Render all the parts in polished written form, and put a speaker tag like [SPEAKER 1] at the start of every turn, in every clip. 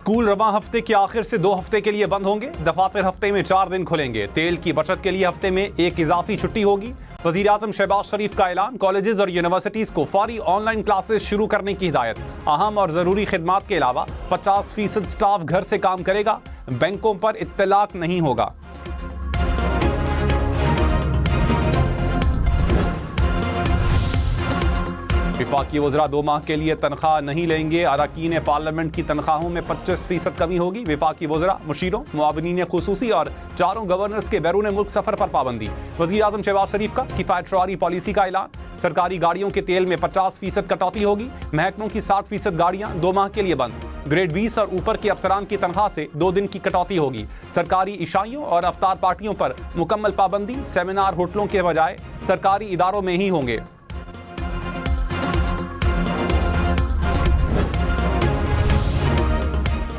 [SPEAKER 1] School रवां हफ्ते के आखिर से 2 हफ्ते के लिए बंद होंगे। दफातर हफ्ते में 4 दिन खुलेंगे। तेल की बचत के लिए हफ्ते में एक इजाफी छुट्टी होगी। वजीर आजम शहबाज शरीफ का ऐलान। कॉलेजेस और यूनिवर्सिटीज को फौरी ऑनलाइन क्लासेस शुरू करने की हिदायत। अहम और जरूरी खिदमात के अलावा 50% स्टाफ घर से काम करेगा। बैंकों पर इत्तलाक नहीं होगा। विफाकी वज़रा 2 माह के लिए तनख्वाह नहीं लेंगे। अरकान पार्लियामेंट की तनख्वाहों में 25% कमी होगी। विफाकी वज़रा, मुशीरों, मुआविनीन खुसूसी और 4 गवर्नर्स के बैरून मुल्क सफर पर पाबंदी। वज़ीर आज़म शहबाज शरीफ का किफ़ायत-शुआरी पॉलिसी का ऐलान। सरकारी गाड़ियों के तेल में 50% कटौती होगी। महकमों की 60% गाड़ियां 2 माह के लिए बंद। ग्रेड 20 और ऊपर के अफसरान की तनख्वाह से 2 दिन की कटौती होगी। सरकारी इशाइयों और अफ्तार पार्टियों पर मुकम्मल पाबंदी। सेमिनार होटलों के बजाय सरकारी इदारों में ही होंगे।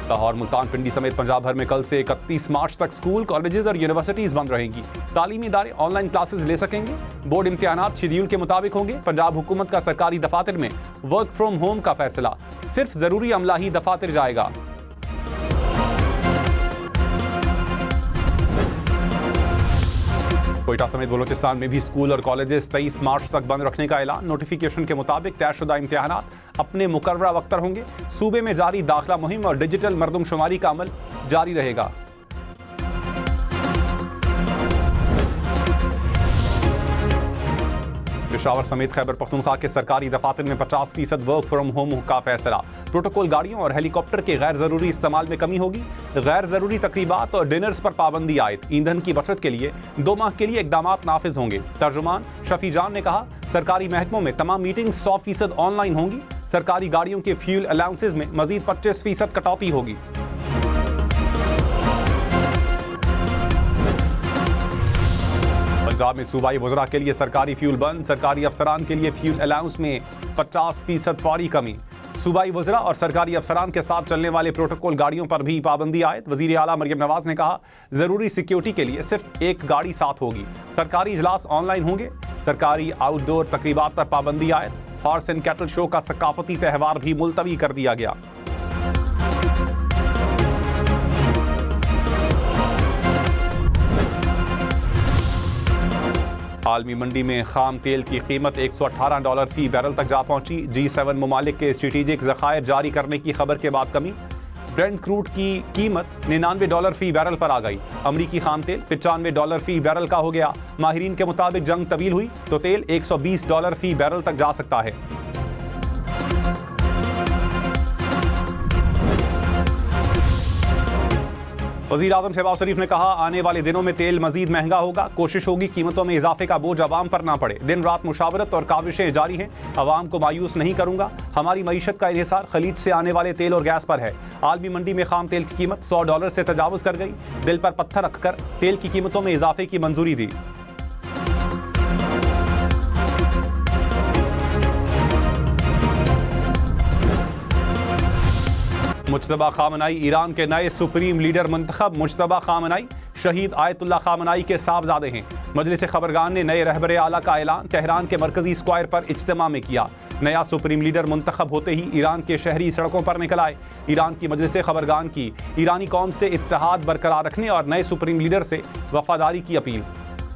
[SPEAKER 1] लाहौर, मुल्तान, पिंडी समेत पंजाब भर में कल से 31 मार्च तक स्कूल, कॉलेजेस और यूनिवर्सिटीज बंद रहेंगी। तालीमी इदारे ऑनलाइन क्लासेस ले सकेंगे। बोर्ड इम्तिहानात शेड्यूल के मुताबिक होंगे। पंजाब हुकूमत का सरकारी दफातर में वर्क फ्रॉम होम का फैसला। सिर्फ जरूरी अमला ही दफातर जाएगा। कोयटा समेत बलोचिस्तान में भी स्कूल और कॉलेजेस 23 मार्च तक बंद रखने का ऐलान। नोटिफिकेशन के मुताबिक तयशुदा इम्तिहानात अपने मुकर्ररा वक्त पर होंगे। सूबे में जारी दाखिला मुहिम और डिजिटल मरदमशुमारी का अमल जारी रहेगा। पेशावर समेत खैबर पख्तूनख्वा के सरकारी दफातर में 50% वर्क फ्रॉम होम का फैसला। प्रोटोकॉल गाड़ियों और हेलीकॉप्टर के गैर जरूरी इस्तेमाल में कमी होगी। गैर जरूरी तकरीबात और डिनर्स पर पाबंदी आयद। ईंधन की बचत के लिए 2 माह के लिए इकदामात नाफिज होंगे। तर्जुमान शफी जान ने कहा, सरकारी महकमों में तमाम मीटिंग 100% ऑनलाइन होंगी। सरकारी गाड़ियों के फ्यूल अलाउंसेज में मजीद 25% कटौती होगी। पंजाब में सूबाई वज़रा के लिए सरकारी फ्यूल बंद। सरकारी अफसरान के लिए फ्यूल अलाउंस में 50% फौरी कमी। सूबाई वज़रा और सरकारी अफसरान के साथ चलने वाले प्रोटोकॉल गाड़ियों पर भी पाबंदी आयद। वज़ीर आला मरियम नवाज ने कहा, ज़रूरी सिक्योरिटी के लिए सिर्फ एक गाड़ी साथ होगी। सरकारी इजलास ऑनलाइन होंगे। सरकारी आउटडोर तकरीबात पर पाबंदी आयद। हॉर्स एंड कैटल शो का सकाफती त्यौहार भी मुलतवी कर दिया गया। आलमी मंडी में खाम तेल की कीमत $118 फी बैरल तक जा पहुंची। G7 ममालिक के स्ट्रेटेजिक ज़खायर जारी करने की खबर के बाद कमी। ब्रेंट क्रूड की कीमत $99 फी बैरल पर आ गई। अमरीकी खाम तेल $95 फी बैरल का हो गया। माहिरीन के मुताबिक जंग तवील हुई तो तेल $120 फी बैरल तक जा सकता है। वज़ीर आज़म शहबाज शरीफ ने कहा, आने वाले दिनों में तेल मजीद महंगा होगा। कोशिश होगी कीमतों में इजाफे का बोझ अवाम पर ना पड़े। दिन रात मुशावरत और काविशें जारी हैं। अवाम को मायूस नहीं करूंगा। हमारी मईशत का इन्हिसार खलीज से आने वाले तेल और गैस पर है। आलमी मंडी में खाम तेल की कीमत $100 से तजावुज़ कर गई। दिल पर पत्थर रखकर तेल की कीमतों में इजाफे की मंजूरी दी। मुज्तबा खामनाई ईरान के नए सुप्रीम लीडर मुंतखब। मुज्तबा खामनाई शहीद आयतुल्लाह खामनाई के साहबजादे हैं। मजलिस खबरगान ने नए रहबर आला का ऐलान तेहरान के मरकजी स्क्वायर पर इज्तिमा में किया। नया सुप्रीम लीडर मुंतखब होते ही ईरान के शहरी सड़कों पर निकल आए। ईरान की मजलिस खबरगान की ईरानी कौम से इत्तेहाद बरकरार रखने और नए सुप्रीम लीडर से वफादारी की अपील।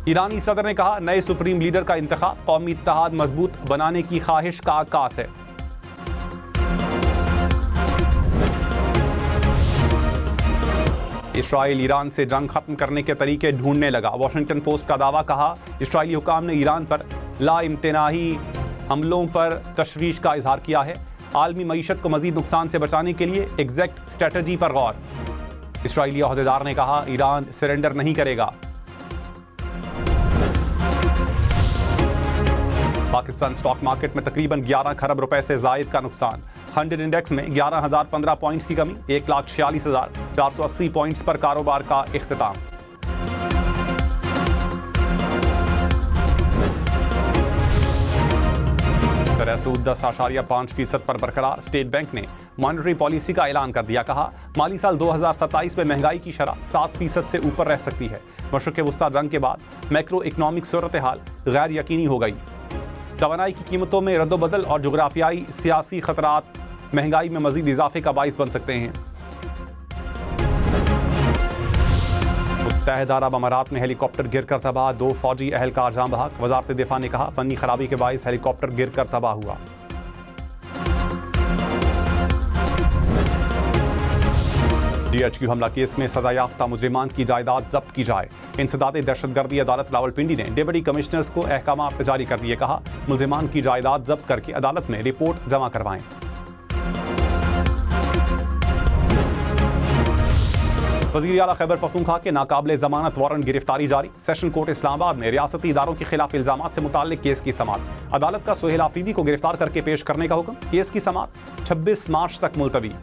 [SPEAKER 1] ईरानी सदर ने कहा, नए सुप्रीम लीडर का इंतखाब कौमी इत्तेहाद मजबूत बनाने की ख्वाहिश का आकाश है। इसराइल ईरान से जंग खत्म करने के तरीके ढूंढने लगा। वॉशिंगटन पोस्ट का दावा। कहा, इसराइली हुकाम ने ईरान पर लाइम्तनाही हमलों पर तशवीश का इजहार किया है। आलमी मईशत को मजीद नुकसान से बचाने के लिए एग्जैक्ट स्ट्रेटजी पर गौर। इसराइली अहदेदार ने कहा, ईरान सरेंडर नहीं करेगा। पाकिस्तान स्टॉक मार्केट में तकरीबन 11 खरब रुपए से जायद का नुकसान। 100 इंडेक्स में 11,015 पॉइंट्स की कमी। 1,46,480 पॉइंट्स पर कारोबार का इख्तिताम। सूद 10.5% पर बरकरार। स्टेट बैंक ने मॉनेटरी पॉलिसी का ऐलान कर दिया। कहा, माली साल 2027 में महंगाई की शरह 7% से ऊपर रह सकती है। मशरिक़ वस्ता जंग के बाद मैक्रो इकनॉमिक सूरत हाल गैर यकीनी हो गई। तवानाई की कीमतों में रद्दोबदल और जोग्राफियाई सियासी खतरात महंगाई में मजीद इजाफे का बाइस बन सकते हैं। मुत्तहिद अरब अमारात में हेलीकॉप्टर गिरकर तबाह, 2 फौजी अहलकार जाँ बहक। वजारत दिफा ने कहा फनी खराबी के बाइस हेलीकॉप्टर गिरकर तबाह हुआ। DHQ हमला केस में सजायाफ्ता मुजरिमान की जायदाद जब्त की जाए। इंसदाद दहशतगर्दी अदालत रावलपिंडी ने डिप्टी कमिश्नर्स को अहकामात जारी कर दिए। कहा मुलजिमान की जायदाद जब्त करके अदालत में रिपोर्ट जमा करवाएं। वज़ीर आला खैबर पख्तूनख्वा के नाकाबिले जमानत वारंट गिरफ्तारी जारी। सेशन कोर्ट इस्लामाबाद ने रियासती इदारों के खिलाफ इल्जामात से मुताल्लिक केस की समाअत। अदालत का सोहेल आफरीदी को गिरफ्तार करके पेश करने का हुक्म। केस की समाअत 26 मार्च तक मुलतवी।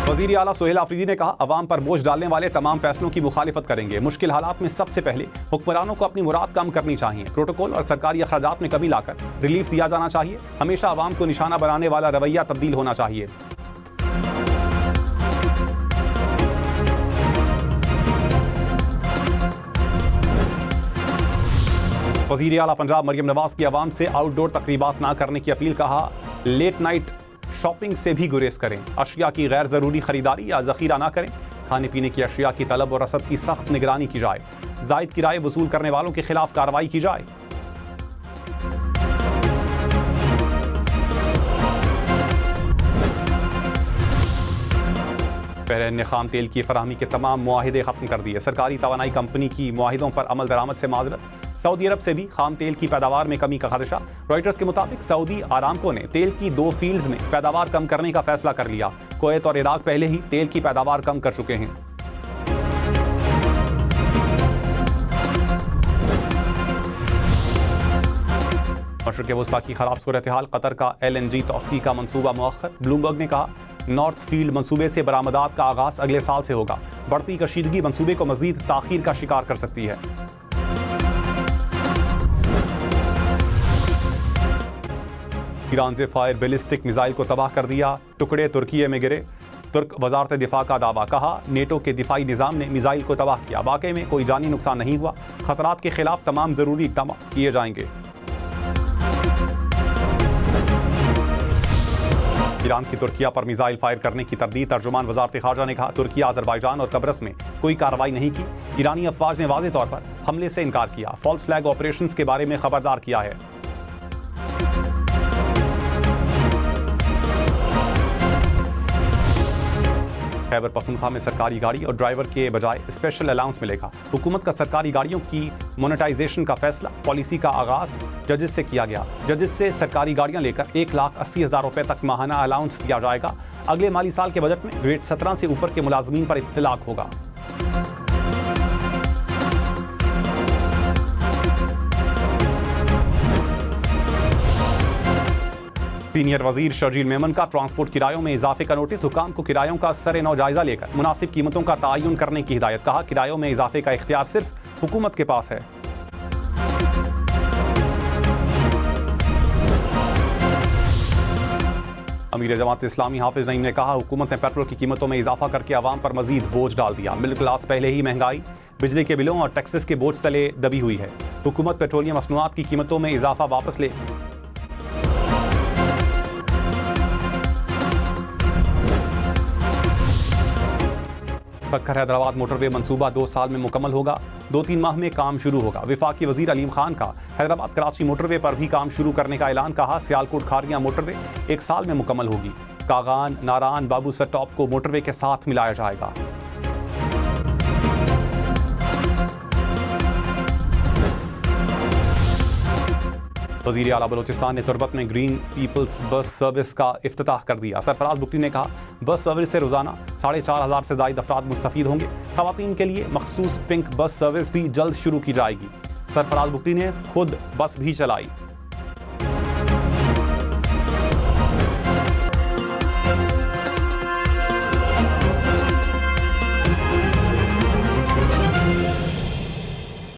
[SPEAKER 1] वज़ीर आला सोहेल आफरीदी ने कहा अवाम पर बोझ डालने वाले तमाम फैसलों की मुखालिफत करेंगे। मुश्किल हालात में सबसे पहले हुक्मरानों को अपनी मुराद कम करनी चाहिए। प्रोटोकॉल और सरकारी अखराजात में कमी लाकर रिलीफ दिया जाना चाहिए। हमेशा अवाम को निशाना बनाने वाला रवैया तब्दील होना चाहिए। वज़ीर आला पंजाब मरियम नवाज की अवाम से आउटडोर तकरीबात ना करने की अपील। कहा लेट नाइट शॉपिंग से भी गुरेज करें। अशिया की गैर ज़रूरी खरीदारी या ज़ख़ीरा ना करें। खाने पीने की अशिया की तलब और रसद की सख्त निगरानी की जाए। ज़ायद किराए वसूल करने वालों के खिलाफ कार्रवाई की जाए। बहरीन ने खाम तेल की फराहमी के तमाम मुआहिदे ख़त्म कर दिए। सरकारी तवानाई कंपनी की मुआहिदों पर अमल दरामद से माजरत। सऊदी अरब से भी खाम तेल की पैदावार में कमी का खदशा। रॉयटर्स के मुताबिक सऊदी आरामको ने तेल की 2 फील्ड्स में पैदावार कम करने का फैसला कर लिया। कुवैत और इराक पहले ही तेल की पैदावार कम कर चुके हैं। मशरिक़ वस्ता की खराब सूरत हाल, कतर का LNG तौसी का मंसूबा मुअख्खर। ब्लूमबर्ग ने कहा नॉर्थ फील्ड मंसूबे से बरामदात का आगाज अगले साल से होगा। बढ़ती कशीदगी मंसूबे को मजीद ताखीर का शिकार कर सकती है। ईरान से फायर बैलिस्टिक मिसाइल को तबाह कर दिया। टुकड़े तुर्की में गिरे। तुर्क वजारत दिफा का दावा। कहा नेटो के दिफाई निज़ाम ने मिसाइल को तबाह किया। वाकई में कोई जानी नुकसान नहीं हुआ। खतरात के खिलाफ तमाम ज़रूरी इक़दाम किए जाएंगे। ईरान की तुर्किया पर मिसाइल फायर करने की तरदीद। तर्जुमान वजारत ख़ारजा ने कहा तुर्किया अज़रबाईजान और कब्रस में कोई कार्रवाई नहीं की। ईरानी अफवाज ने वाज़ेह तौर पर हमले से इनकार किया। फॉल्स फ्लैग ऑपरेशंस के बारे में खबरदार किया है। खैबर पख्तूनख्वा में सरकारी गाड़ी और ड्राइवर के बजाय स्पेशल अलाउंस मिलेगा। हुकूमत का सरकारी गाड़ियों की मोनेटाइजेशन का फैसला। पॉलिसी का आगाज जजेस से किया गया। जजेस से सरकारी गाड़ियां लेकर 1,80,000 रुपए तक माहाना अलाउंस दिया जाएगा। अगले माली साल के बजट में ग्रेड 17 से ऊपर के मुलाजमीन पर इत्तलाक होगा। सीनियर वजीर शर्जील मेमन का ट्रांसपोर्ट किरायों में इजाफे का नोटिस। हुकाम को किरायों का सरे नौ जायजा लेकर मुनासिब कीमतों का तयन करने की हिदायत। कहा किरायों में इजाफे का इख्तियार सिर्फ हुकूमत के पास है। अमीर जमात इस्लामी हाफिज नईम ने कहा हुकूमत ने पेट्रोल की कीमतों में इजाफा करके अवाम पर मजीद बोझ डाल दिया। मिडिल क्लास पहले ही महंगाई, बिजली के बिलों और टैक्सेस के बोझ तले दबी हुई है। हुकूमत पेट्रोलियम मसनूआत की कीमतों में इजाफा वापस ले। खक्खर हैदराबाद मोटरवे मंसूबा 2 साल में मुकम्मल होगा। 2-3 माह में काम शुरू होगा। विफाकी वजीर अलीम खान का हैदराबाद कराची मोटरवे पर भी काम शुरू करने का ऐलान। कहा सियालकोट खारियां मोटरवे 1 साल में मुकम्मल होगी। कागान, नारान, बाबूसर टॉप को मोटरवे के साथ मिलाया जाएगा। वज़ीर आला बलोचिस्तान ने तुरबत में ग्रीन पीपल्स बस सर्विस का इफ्तिताह कर दिया। सरफराज बुकटी ने कहा बस सर्विस से रोजाना 4,500 से ज़ायद अफराद मुस्तफ़ीद होंगे। ख़वातीन के लिए मखसूस पिंक बस सर्विस भी जल्द शुरू की जाएगी। सरफराज बुकटी ने खुद बस भी चलाई।